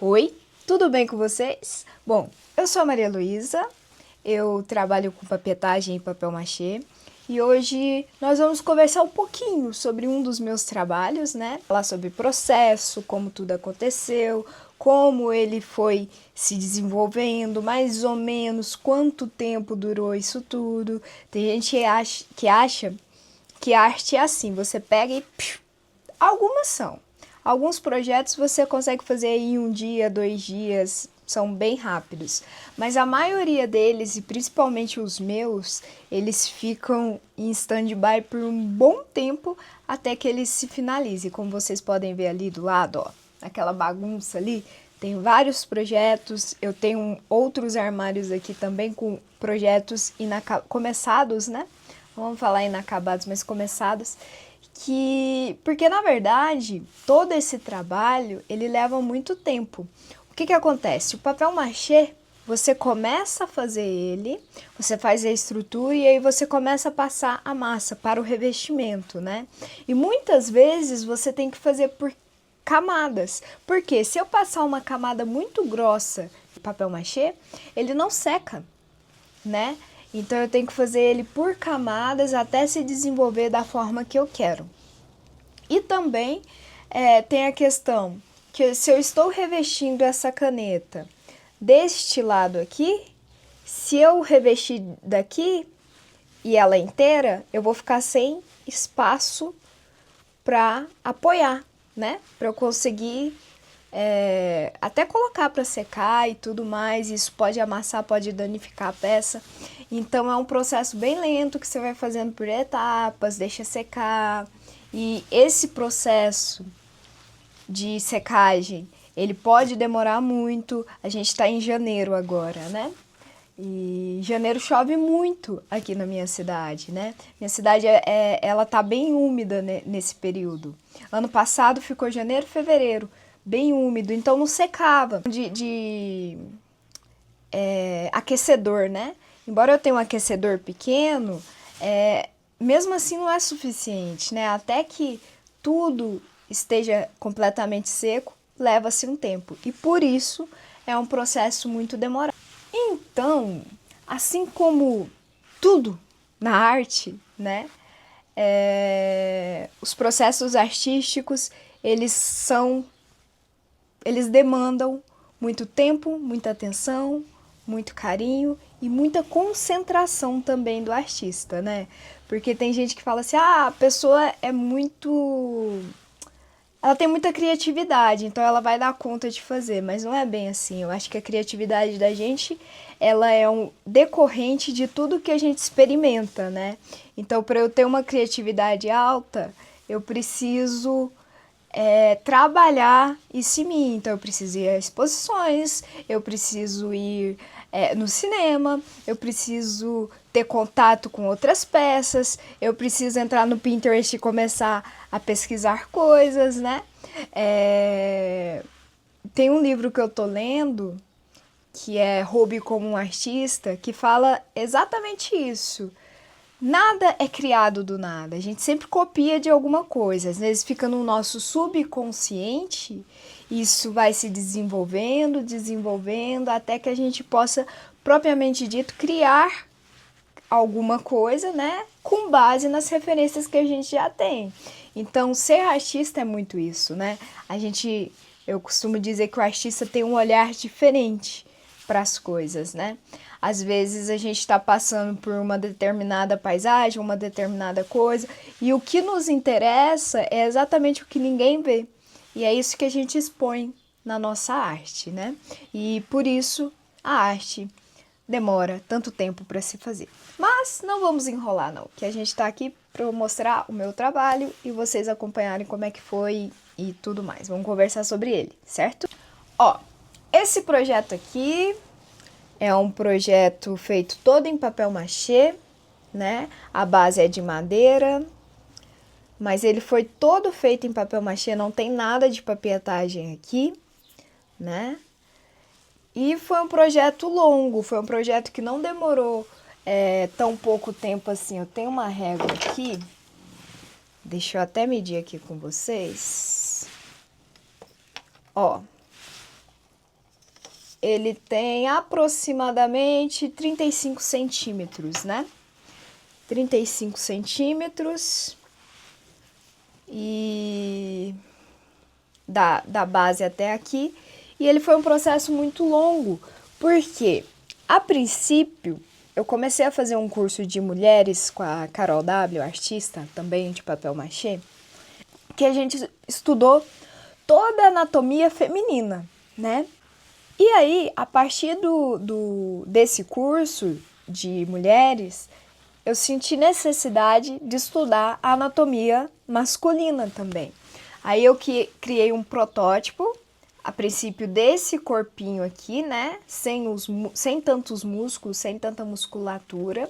Oi, tudo bem com vocês? Bom, eu sou a Maria Luísa, eu trabalho com papetagem e papel machê e hoje nós vamos conversar um pouquinho sobre um dos meus trabalhos, né? Falar sobre processo, como tudo aconteceu, como ele foi se desenvolvendo, mais ou menos quanto tempo durou isso tudo. Tem gente que acha que a arte é assim, você pega e... Algumas são. Alguns projetos você consegue fazer em um dia, 2 dias, são bem rápidos. Mas a maioria deles, e principalmente os meus, eles ficam em stand-by por um bom tempo até que eles se finalizem. Como vocês podem ver ali do lado, ó, aquela bagunça ali, tem vários projetos. Eu tenho outros armários aqui também com projetos começados, né? Vamos falar inacabados, mas começados. Porque na verdade todo esse trabalho ele leva muito tempo. O que acontece? O papel machê, você começa a fazer ele, você faz a estrutura e aí você começa a passar a massa para o revestimento, né? E muitas vezes você tem que fazer por camadas, porque se eu passar uma camada muito grossa de papel machê, ele não seca, né? Então eu tenho que fazer ele por camadas até se desenvolver da forma que eu quero. E também tem a questão que se eu estou revestindo essa caneta deste lado aqui, se eu revestir daqui e ela inteira, eu vou ficar sem espaço para apoiar, né? Para eu conseguir até colocar para secar e tudo mais. Isso pode amassar, pode danificar a peça. Então é um processo bem lento que você vai fazendo por etapas, deixa secar. E esse processo de secagem, ele pode demorar muito. A gente está em janeiro agora, né? E janeiro chove muito aqui na minha cidade, né? Minha cidade, ela tá bem úmida nesse período. Ano passado ficou janeiro, fevereiro, bem úmido, então não secava de aquecedor, né? Embora eu tenha um aquecedor pequeno, mesmo assim não é suficiente, né? Até que tudo esteja completamente seco, leva-se um tempo. E por isso é um processo muito demorado. Então, assim como tudo na arte, né? Os processos artísticos, eles demandam muito tempo, muita atenção, muito carinho e muita concentração também do artista, né? Porque tem gente que fala assim, a pessoa ela tem muita criatividade, então ela vai dar conta de fazer, mas não é bem assim. Eu acho que a criatividade da gente, ela é um decorrente de tudo que a gente experimenta, né? Então, para eu ter uma criatividade alta, eu preciso trabalhar isso em mim. Então eu preciso ir a exposições, eu preciso ir no cinema, eu preciso ter contato com outras peças, eu preciso entrar no Pinterest e começar a pesquisar coisas, né? Tem um livro que eu tô lendo, que é Hobby como um Artista, que fala exatamente isso. Nada é criado do nada, a gente sempre copia de alguma coisa, às vezes fica no nosso subconsciente, isso vai se desenvolvendo, até que a gente possa, propriamente dito, criar alguma coisa, né, com base nas referências que a gente já tem. Então, ser artista é muito isso, né? Eu costumo dizer que o artista tem um olhar diferente para as coisas, né? Às vezes a gente está passando por uma determinada paisagem, uma determinada coisa, e o que nos interessa é exatamente o que ninguém vê. E é isso que a gente expõe na nossa arte, né? E por isso a arte demora tanto tempo para se fazer. Mas não vamos enrolar não, que a gente está aqui para mostrar o meu trabalho e vocês acompanharem como é que foi e tudo mais. Vamos conversar sobre ele, certo? Ó, esse projeto aqui é um projeto feito todo em papel machê, né? A base é de madeira, mas ele foi todo feito em papel machê, não tem nada de papetagem aqui, né? E foi um projeto longo, foi um projeto que não demorou tão pouco tempo assim. Eu tenho uma régua aqui, deixa eu até medir aqui com vocês. Ó, ele tem aproximadamente 35 centímetros, né? 35 centímetros e da base até aqui. E ele foi um processo muito longo, porque a princípio eu comecei a fazer um curso de mulheres com a Carol W, artista também de papel machê, que a gente estudou toda a anatomia feminina, né? E aí, a partir desse curso de mulheres, eu senti necessidade de estudar a anatomia masculina também. Aí eu criei um protótipo, a princípio desse corpinho aqui, né? Sem tantos músculos, sem tanta musculatura.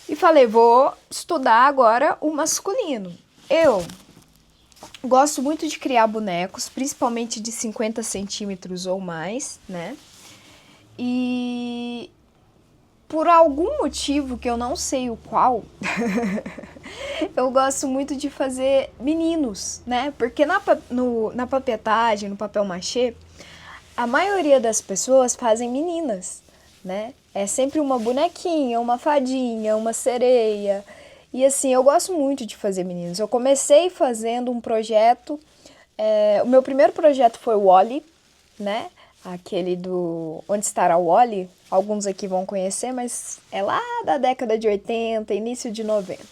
E falei, vou estudar agora o masculino. Eu gosto muito de criar bonecos, principalmente de 50 centímetros ou mais, né? E por algum motivo que eu não sei o qual, eu gosto muito de fazer meninos, né? Porque na papetagem, no papel machê, a maioria das pessoas fazem meninas, né? É sempre uma bonequinha, uma fadinha, uma sereia. E assim, eu gosto muito de fazer meninos. Eu comecei fazendo um projeto, o meu primeiro projeto foi o Wall-E, né? Aquele do Onde Estará o Wall-E, alguns aqui vão conhecer, mas é lá da década de 80, início de 90,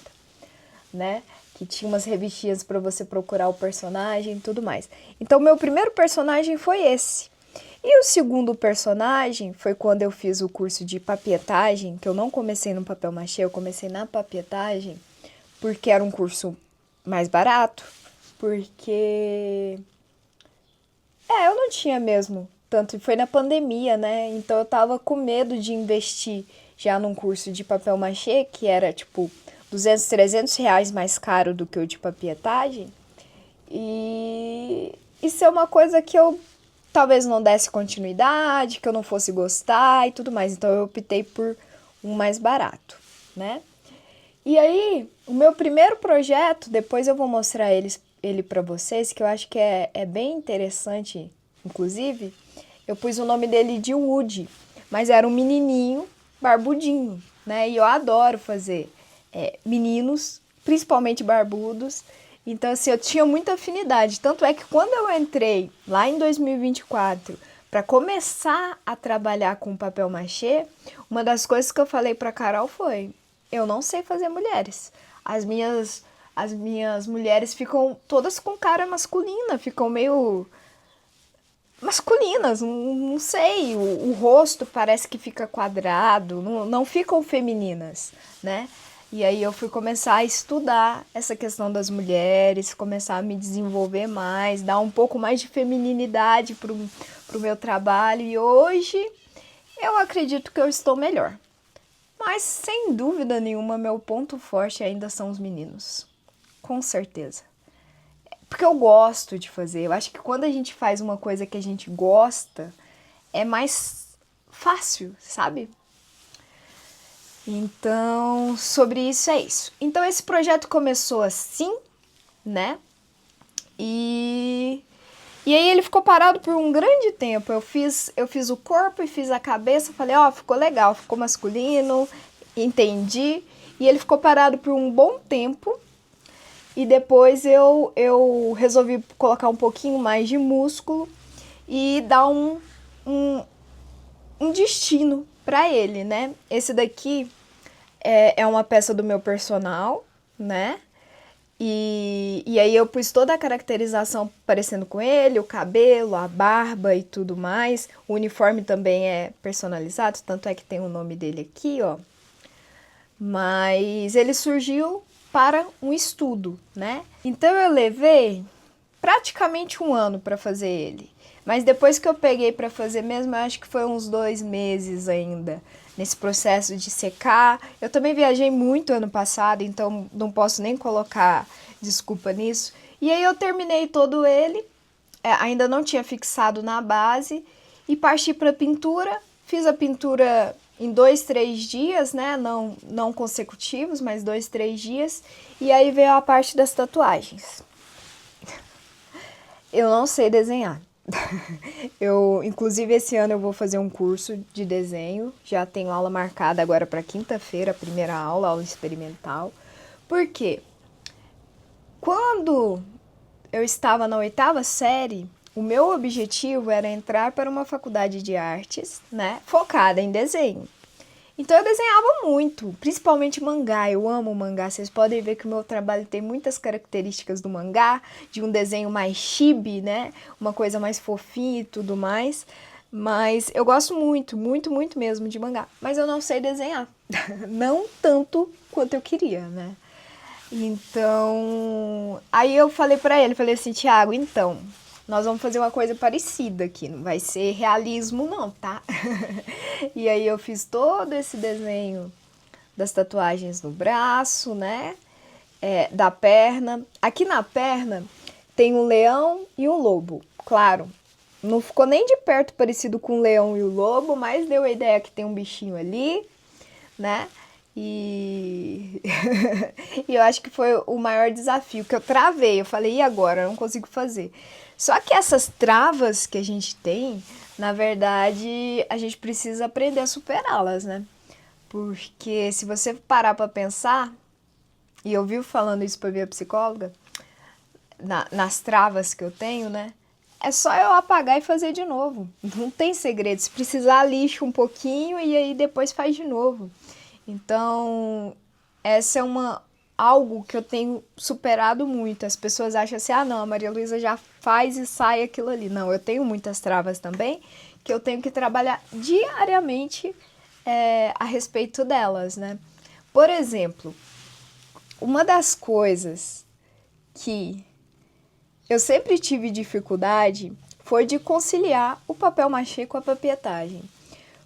né? Que tinha umas revistinhas para você procurar o personagem e tudo mais. Então, meu primeiro personagem foi esse. E o segundo personagem foi quando eu fiz o curso de papietagem, que eu não comecei no papel machê, eu comecei na papietagem, porque era um curso mais barato, porque eu não tinha mesmo tanto, foi na pandemia, né? Então eu tava com medo de investir já num curso de papel machê, que era tipo 200, 300 reais mais caro do que o de papietagem. E isso é uma coisa que eu talvez não desse continuidade, que eu não fosse gostar e tudo mais. Então eu optei por um mais barato, né? E aí, o meu primeiro projeto, depois eu vou mostrar ele para vocês, que eu acho que é bem interessante, inclusive, eu pus o nome dele de Woody, mas era um menininho barbudinho, né? E eu adoro fazer meninos, principalmente barbudos. Então, assim, eu tinha muita afinidade. Tanto é que quando eu entrei lá em 2024 para começar a trabalhar com papel machê, uma das coisas que eu falei para Carol foi: eu não sei fazer mulheres. As minhas mulheres ficam todas com cara masculina, ficam meio masculinas, não sei, o rosto parece que fica quadrado, não ficam femininas, né? E aí eu fui começar a estudar essa questão das mulheres, começar a me desenvolver mais, dar um pouco mais de femininidade pro meu trabalho. E hoje eu acredito que eu estou melhor. Mas sem dúvida nenhuma, meu ponto forte ainda são os meninos. Com certeza. Porque eu gosto de fazer. Eu acho que quando a gente faz uma coisa que a gente gosta, é mais fácil, sabe? Então, sobre isso é isso. Então, esse projeto começou assim, né? E aí ele ficou parado por um grande tempo. Eu fiz o corpo e fiz a cabeça. Falei, ficou legal, ficou masculino, entendi. E ele ficou parado por um bom tempo. E depois eu resolvi colocar um pouquinho mais de músculo e dar um destino para ele, né? Esse daqui é uma peça do meu personal, né? E aí eu pus toda a caracterização parecendo com ele, o cabelo, a barba e tudo mais. O uniforme também é personalizado, tanto é que tem o nome dele aqui, ó. Mas ele surgiu para um estudo, né? Então eu levei praticamente um ano para fazer ele. Mas depois que eu peguei para fazer mesmo, eu acho que foi uns 2 meses ainda, nesse processo de secar. Eu também viajei muito ano passado, então não posso nem colocar desculpa nisso. E aí eu terminei todo ele, ainda não tinha fixado na base, e parti para pintura. Fiz a pintura em 2, 3 dias, né? Não consecutivos, mas 2, 3 dias. E aí veio a parte das tatuagens. Eu não sei desenhar. Inclusive, esse ano eu vou fazer um curso de desenho. Já tenho aula marcada agora para quinta-feira, a primeira aula, aula experimental. Por quê? Quando eu estava na oitava série, o meu objetivo era entrar para uma faculdade de artes, né, focada em desenho. Então eu desenhava muito, principalmente mangá. Eu amo mangá. Vocês podem ver que o meu trabalho tem muitas características do mangá, de um desenho mais chibi, né? Uma coisa mais fofinha e tudo mais. Mas eu gosto muito, muito, muito mesmo de mangá. Mas eu não sei desenhar. Não tanto quanto eu queria, né? Então, aí eu falei assim, Thiago, então, nós vamos fazer uma coisa parecida aqui, não vai ser realismo não, tá? E aí eu fiz todo esse desenho das tatuagens no braço, né? Da perna. Aqui na perna tem um leão e um lobo, claro. Não ficou nem de perto parecido com o leão e o lobo, mas deu a ideia que tem um bichinho ali, né? E... e eu acho que foi o maior desafio, que eu travei. Eu falei, e agora? Eu não consigo fazer. Só que essas travas que a gente tem, na verdade, a gente precisa aprender a superá-las, né? Porque se você parar pra pensar, e eu vivo falando isso pra minha psicóloga, nas travas que eu tenho, né? É só eu apagar e fazer de novo. Não tem segredo. Se precisar, lixa um pouquinho e aí depois faz de novo. Então, essa é algo que eu tenho superado muito. As pessoas acham assim, ah não, a Maria Luísa já faz e sai aquilo ali. Não, eu tenho muitas travas também, que eu tenho que trabalhar diariamente a respeito delas, né? Por exemplo, uma das coisas que eu sempre tive dificuldade foi de conciliar o papel machê com a papietagem.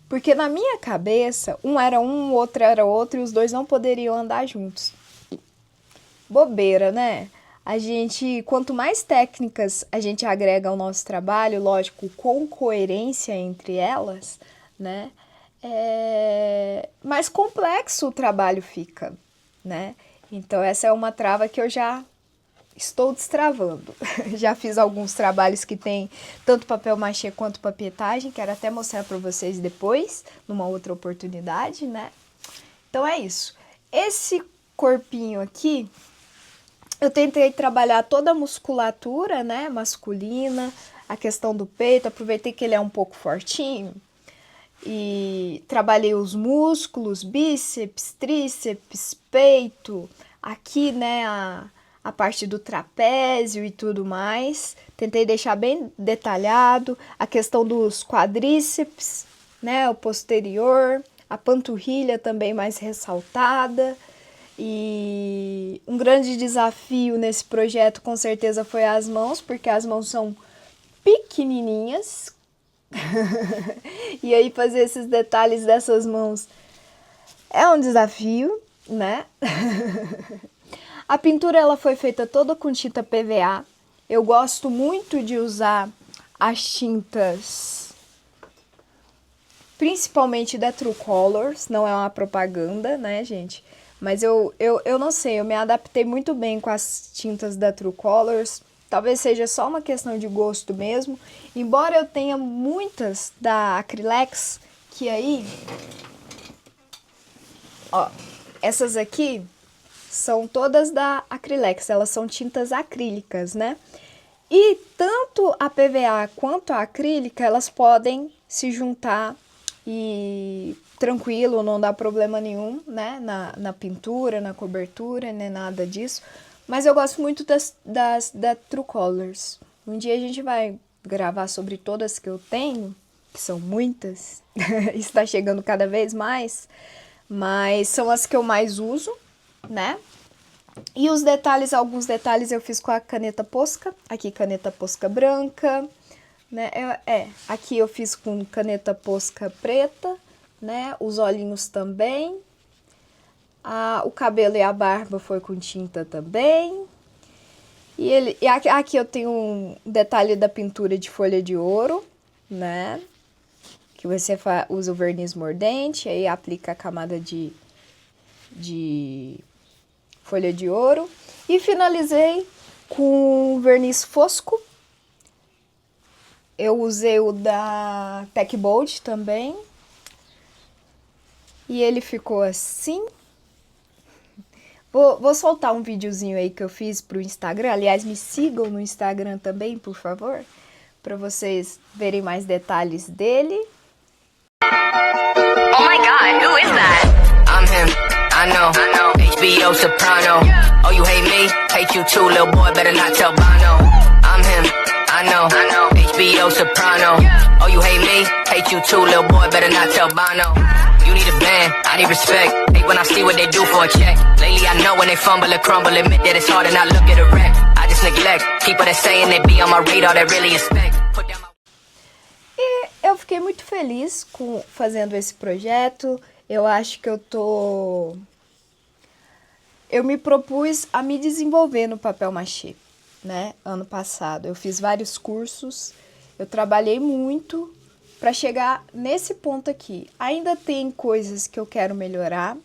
Porque na minha cabeça, um era um, o outro era outro, e os dois não poderiam andar juntos. Bobeira, né? Quanto mais técnicas a gente agrega ao nosso trabalho, lógico, com coerência entre elas, né? Mais complexo o trabalho fica, né? Então essa é uma trava que eu já estou destravando. Já fiz alguns trabalhos que tem tanto papel machê quanto papietagem, quero até mostrar para vocês depois, numa outra oportunidade, né? Então é isso. Esse corpinho aqui, eu tentei trabalhar toda a musculatura, né, masculina, a questão do peito, aproveitei que ele é um pouco fortinho e trabalhei os músculos, bíceps, tríceps, peito, aqui, né, a parte do trapézio e tudo mais. Tentei deixar bem detalhado a questão dos quadríceps, né, o posterior, a panturrilha também mais ressaltada. E um grande desafio nesse projeto com certeza foi as mãos, porque as mãos são pequenininhas. E aí fazer esses detalhes dessas mãos é um desafio, né? A pintura ela foi feita toda com tinta PVA. Eu gosto muito de usar as tintas, principalmente da True Colors, não é uma propaganda, né, gente? Mas eu não sei, eu me adaptei muito bem com as tintas da True Colors. Talvez seja só uma questão de gosto mesmo. Embora eu tenha muitas da Acrylex, que aí... Ó, essas aqui são todas da Acrylex, elas são tintas acrílicas, né? E tanto a PVA quanto a acrílica, elas podem se juntar e tranquilo, não dá problema nenhum, né? Na pintura, na cobertura, nem nada disso. Mas eu gosto muito da True Colors. Um dia a gente vai gravar sobre todas que eu tenho, que são muitas, está chegando cada vez mais, mas são as que eu mais uso, né? E os detalhes, alguns detalhes eu fiz com a caneta Posca, aqui caneta Posca branca, né? Aqui eu fiz com caneta Posca preta, né? Os olhinhos também. O cabelo e a barba foi com tinta também. E aqui eu tenho um detalhe da pintura de folha de ouro, né? Que você usa o verniz mordente, aí aplica a camada de folha de ouro. E finalizei com verniz fosco, Eu usei o da Techbold também. E ele ficou assim. Vou soltar um videozinho aí que eu fiz pro Instagram. Aliás, me sigam no Instagram também, por favor, para vocês verem mais detalhes dele. Oh my God, who is that? I'm him, I know. HBO Soprano. Oh, you hate me? Hate you too, little boy, better not tell Bono. I'm him, I know. HBO Soprano. Oh, you hate me? Hate you too, little boy, better not tell Bono. You need a band, I need respect. Hate when I see what they do for a check. Lately I know when they fumble or crumble, admit that it's hard and I look at a wreck. I just neglect people that saying they be on my radar that really expect. Put down my... E eu fiquei muito feliz com fazendo esse projeto. Eu acho que eu me propus a me desenvolver no papel machê, né? Ano passado eu fiz vários cursos, eu trabalhei muito para chegar nesse ponto aqui. Ainda tem coisas que eu quero melhorar,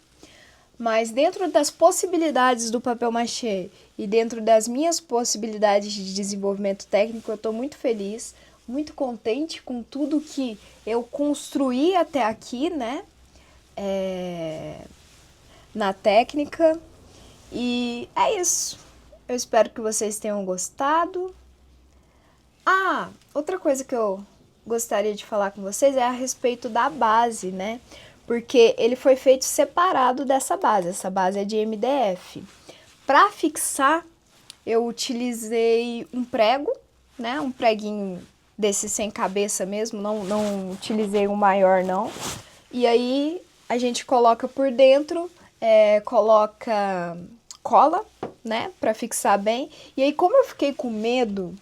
mas dentro das possibilidades do papel machê e dentro das minhas possibilidades de desenvolvimento técnico, eu estou muito feliz, muito contente com tudo que eu construí até aqui, né? Na técnica. E é isso. Eu espero que vocês tenham gostado. Ah, outra coisa que eu gostaria de falar com vocês é a respeito da base, né? Porque ele foi feito separado dessa base. Essa base é de MDF. Para fixar, eu utilizei um prego, né? Um preguinho desse sem cabeça mesmo. Não utilizei um maior, não. E aí a gente coloca por dentro, coloca cola, né? Para fixar bem. E aí, como eu fiquei com medo,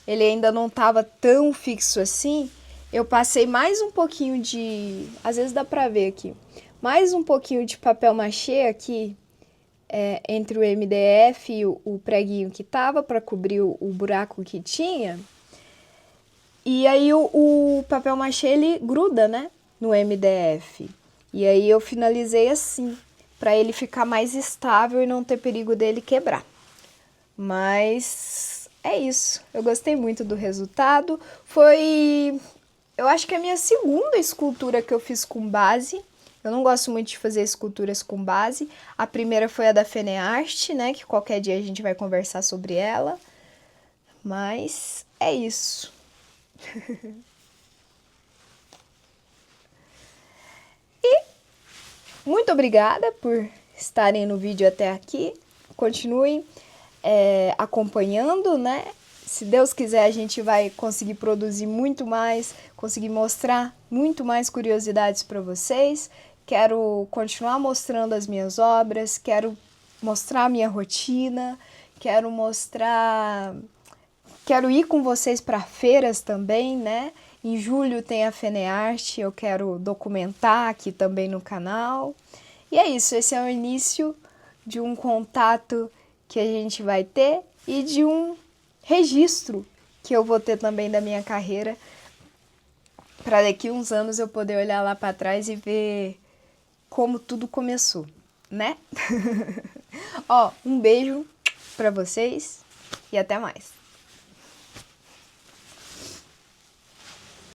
ele ainda não estava tão fixo assim, eu passei mais um pouquinho de... Às vezes dá pra ver aqui. Mais um pouquinho de papel machê aqui, entre o MDF e o preguinho que tava, para cobrir o buraco que tinha. E aí o papel machê, ele gruda, né? No MDF. E aí eu finalizei assim, para ele ficar mais estável e não ter perigo dele quebrar. Mas... é isso, eu gostei muito do resultado. Foi, eu acho que é a minha segunda escultura que eu fiz com base. Eu não gosto muito de fazer esculturas com base. A primeira foi a da Fenearte, né, que qualquer dia a gente vai conversar sobre ela. Mas é isso. E muito obrigada por estarem no vídeo até aqui. Continuem acompanhando, né? Se Deus quiser, a gente vai conseguir produzir muito mais, conseguir mostrar muito mais curiosidades para vocês. Quero continuar mostrando as minhas obras, quero mostrar a minha rotina, quero ir com vocês para feiras também, né? Em julho tem a Fenearte, eu quero documentar aqui também no canal. E é isso, esse é o início de um contato que a gente vai ter e de um registro que eu vou ter também da minha carreira, para daqui uns anos eu poder olhar lá para trás e ver como tudo começou, né? Ó, um beijo para vocês e até mais.